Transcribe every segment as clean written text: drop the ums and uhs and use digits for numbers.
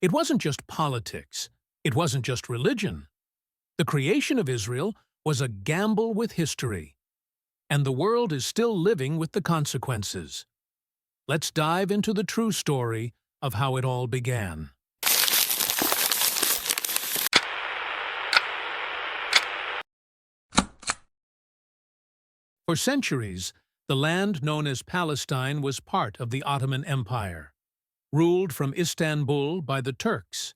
It wasn't just politics. It wasn't just religion. The creation of Israel was a gamble with history, and the world is still living with the consequences. Let's dive into the true story of how it all began. For centuries, the land known as Palestine was part of the Ottoman Empire, ruled from Istanbul by the Turks.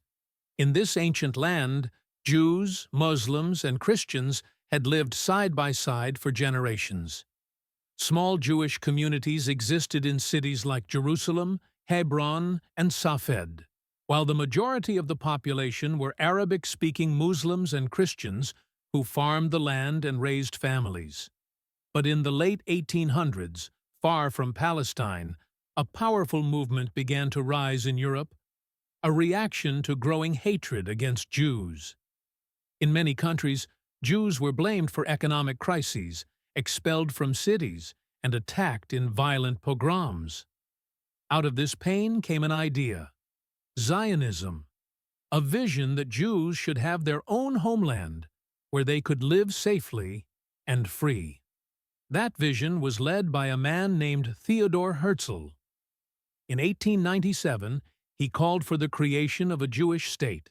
In this ancient land, Jews, Muslims, and Christians had lived side by side for generations. Small Jewish communities existed in cities like Jerusalem, Hebron, and Safed, while the majority of the population were Arabic-speaking Muslims and Christians who farmed the land and raised families. But in the late 1800s, far from Palestine, a powerful movement began to rise in Europe, a reaction to growing hatred against Jews. In many countries, Jews were blamed for economic crises, expelled from cities, and attacked in violent pogroms. Out of this pain came an idea: Zionism, a vision that Jews should have their own homeland, where they could live safely and free. That vision was led by a man named Theodor Herzl. In 1897, he called for the creation of a Jewish state.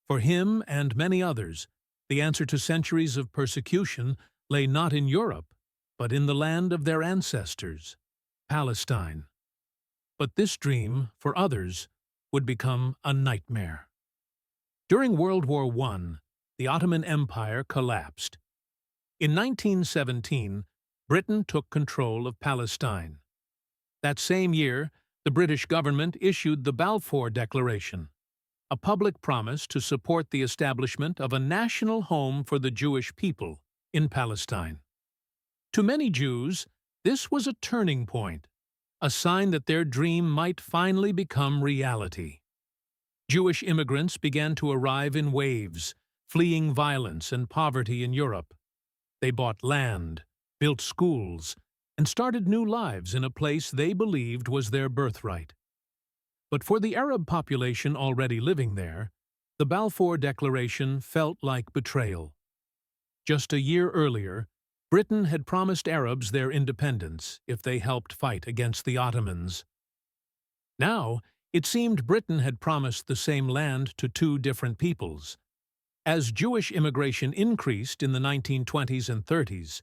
For him and many others, the answer to centuries of persecution lay not in Europe, but in the land of their ancestors, Palestine. But this dream, for others, would become a nightmare. During World War I, the Ottoman Empire collapsed. In 1917, Britain took control of Palestine. That same year, the British government issued the Balfour Declaration, a public promise to support the establishment of a national home for the Jewish people in Palestine. To many Jews, this was a turning point, a sign that their dream might finally become reality. Jewish immigrants began to arrive in waves, fleeing violence and poverty in Europe. They bought land, built schools, and started new lives in a place they believed was their birthright. But for the Arab population already living there, the Balfour Declaration felt like betrayal. Just a year earlier, Britain had promised Arabs their independence if they helped fight against the Ottomans. Now, it seemed Britain had promised the same land to two different peoples. As Jewish immigration increased in the 1920s and 30s,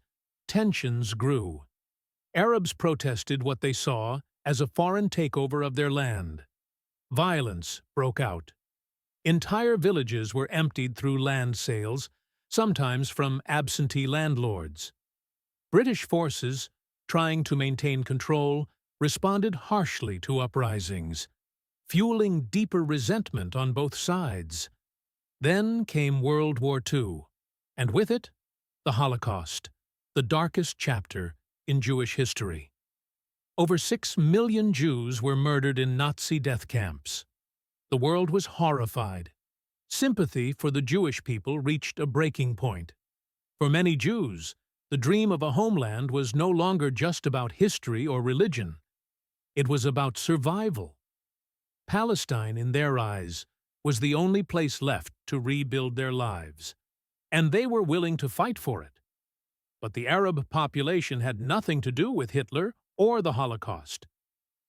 tensions grew. Arabs protested what they saw as a foreign takeover of their land. Violence broke out. Entire villages were emptied through land sales, sometimes from absentee landlords. British forces, trying to maintain control, responded harshly to uprisings, fueling deeper resentment on both sides. Then came World War II, and with it, the Holocaust, the darkest chapter in Jewish history. Over 6 million Jews were murdered in Nazi death camps. The world was horrified. Sympathy for the Jewish people reached a breaking point. For many Jews, the dream of a homeland was no longer just about history or religion. It was about survival. Palestine, in their eyes, was the only place left to rebuild their lives, and they were willing to fight for it. But the Arab population had nothing to do with Hitler or the Holocaust,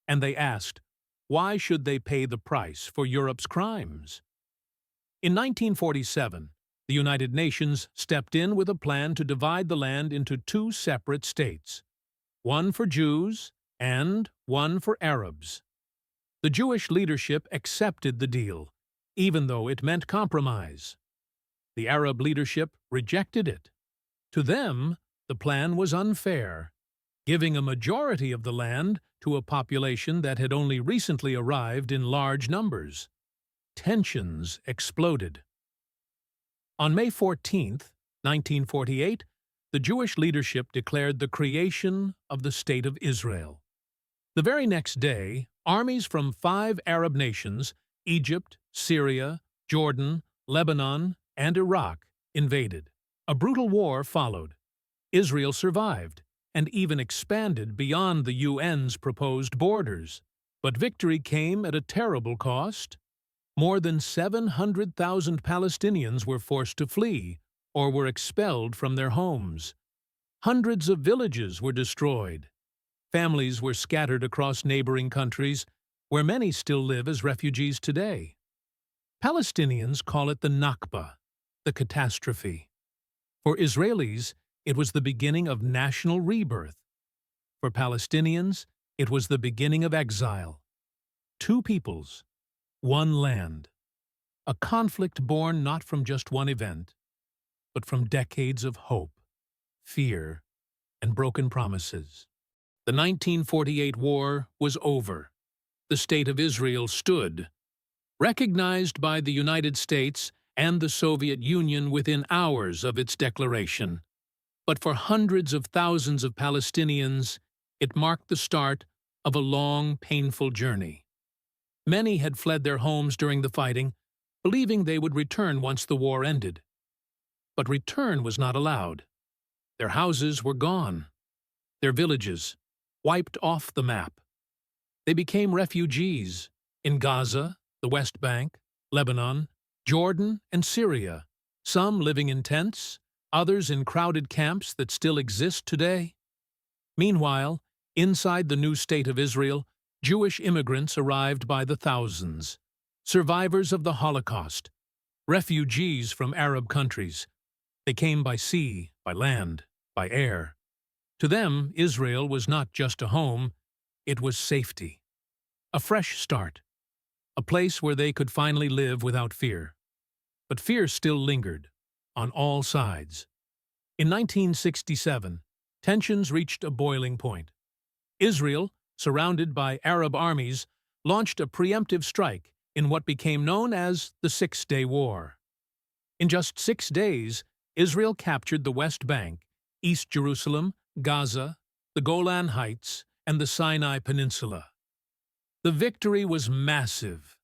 and they asked, why should they pay the price for Europe's crimes? In 1947, the United Nations stepped in with a plan to divide the land into two separate states, one for Jews and one for Arabs. The Jewish leadership accepted the deal, even though it meant compromise. The Arab leadership rejected it. To them, the plan was unfair, giving a majority of the land to a population that had only recently arrived in large numbers. Tensions exploded. On May 14, 1948, the Jewish leadership declared the creation of the State of Israel. The very next day, armies from 5 Arab nations, Egypt, Syria, Jordan, Lebanon, and Iraq, invaded. A brutal war followed. Israel survived, and even expanded beyond the UN's proposed borders. But victory came at a terrible cost. More than 700,000 Palestinians were forced to flee or were expelled from their homes. Hundreds of villages were destroyed. Families were scattered across neighboring countries, where many still live as refugees today. Palestinians call it the Nakba, the catastrophe. For Israelis, it was the beginning of national rebirth. For Palestinians, it was the beginning of exile. Two peoples, one land. A conflict born not from just one event, but from decades of hope, fear, and broken promises. The 1948 war was over. The State of Israel stood, recognized by the United States and the Soviet Union within hours of its declaration. But for hundreds of thousands of Palestinians, it marked the start of a long, painful journey. Many had fled their homes during the fighting, believing they would return once the war ended. But return was not allowed. Their houses were gone. Their villages wiped off the map. They became refugees in Gaza, the West Bank, Lebanon, Jordan, and Syria, some living in tents, others in crowded camps that still exist today. Meanwhile, inside the new state of Israel, Jewish immigrants arrived by the thousands, survivors of the Holocaust, refugees from Arab countries. They came by sea, by land, by air. To them, Israel was not just a home, it was safety, a fresh start, a place where they could finally live without fear. But fear still lingered, on all sides. In 1967, tensions reached a boiling point. Israel, surrounded by Arab armies, launched a preemptive strike in what became known as the Six-Day War. In just 6 days, Israel captured the West Bank, East Jerusalem, Gaza, the Golan Heights, and the Sinai Peninsula. The victory was massive,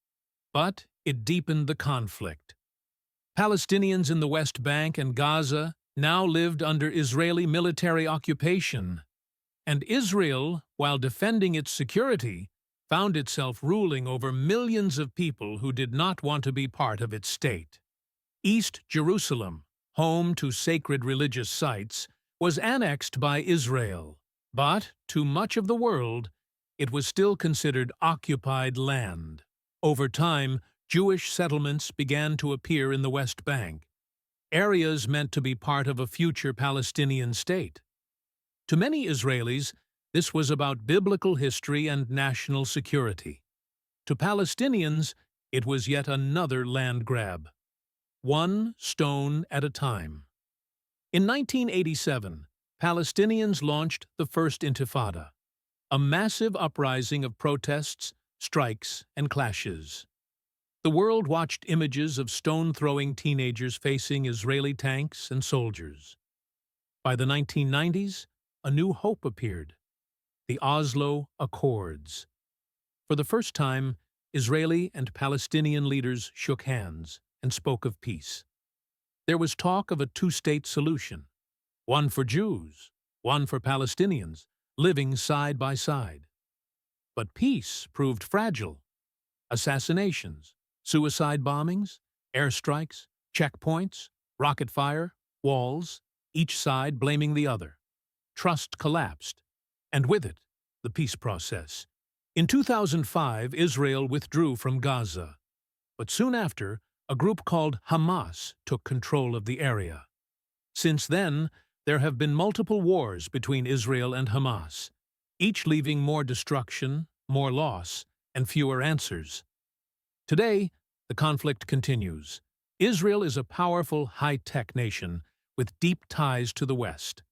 but it deepened the conflict. Palestinians in the West Bank and Gaza now lived under Israeli military occupation, and Israel, while defending its security, found itself ruling over millions of people who did not want to be part of its state. East Jerusalem, home to sacred religious sites, was annexed by Israel, but to much of the world, it was still considered occupied land. Over time, Jewish settlements began to appear in the West Bank, areas meant to be part of a future Palestinian state. To many Israelis, this was about biblical history and national security. To Palestinians, it was yet another land grab, one stone at a time. In 1987, Palestinians launched the First Intifada, a massive uprising of protests, strikes, and clashes. The world watched images of stone-throwing teenagers facing Israeli tanks and soldiers. By the 1990s, a new hope appeared: the Oslo Accords. For the first time, Israeli and Palestinian leaders shook hands and spoke of peace. There was talk of a two-state solution, one for Jews, one for Palestinians, living side by side. But peace proved fragile. Assassinations, suicide bombings, airstrikes, checkpoints, rocket fire, walls, each side blaming the other. Trust collapsed, and with it, the peace process. In 2005, Israel withdrew from Gaza, but soon after, a group called Hamas took control of the area. Since then, there have been multiple wars between Israel and Hamas, each leaving more destruction, more loss, and fewer answers. Today, the conflict continues. Israel is a powerful, high-tech nation with deep ties to the West.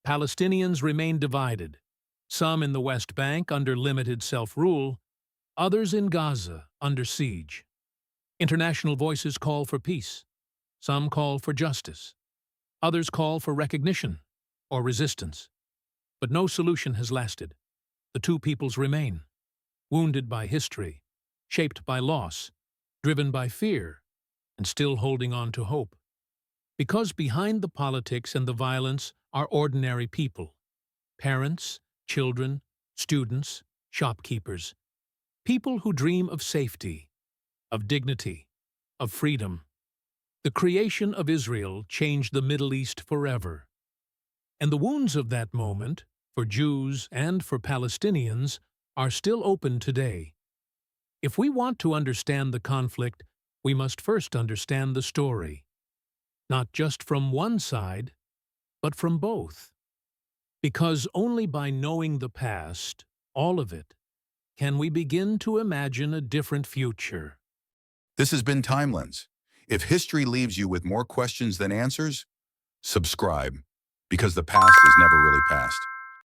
Palestinians remain divided, some in the West Bank under limited self-rule, others in Gaza under siege. International voices call for peace. Some call for justice. Others call for recognition or resistance. But no solution has lasted. The two peoples remain, wounded by history, shaped by loss, driven by fear, and still holding on to hope. Because behind the politics and the violence are ordinary people: parents, children, students, shopkeepers, people who dream of safety, of dignity, of freedom. The creation of Israel changed the Middle East forever. And the wounds of that moment, for Jews and for Palestinians, are still open today. If we want to understand the conflict, we must first understand the story, not just from one side, but from both. Because only by knowing the past, all of it, can we begin to imagine a different future. This has been Timelens. If history leaves you with more questions than answers, subscribe, because the past is never really past.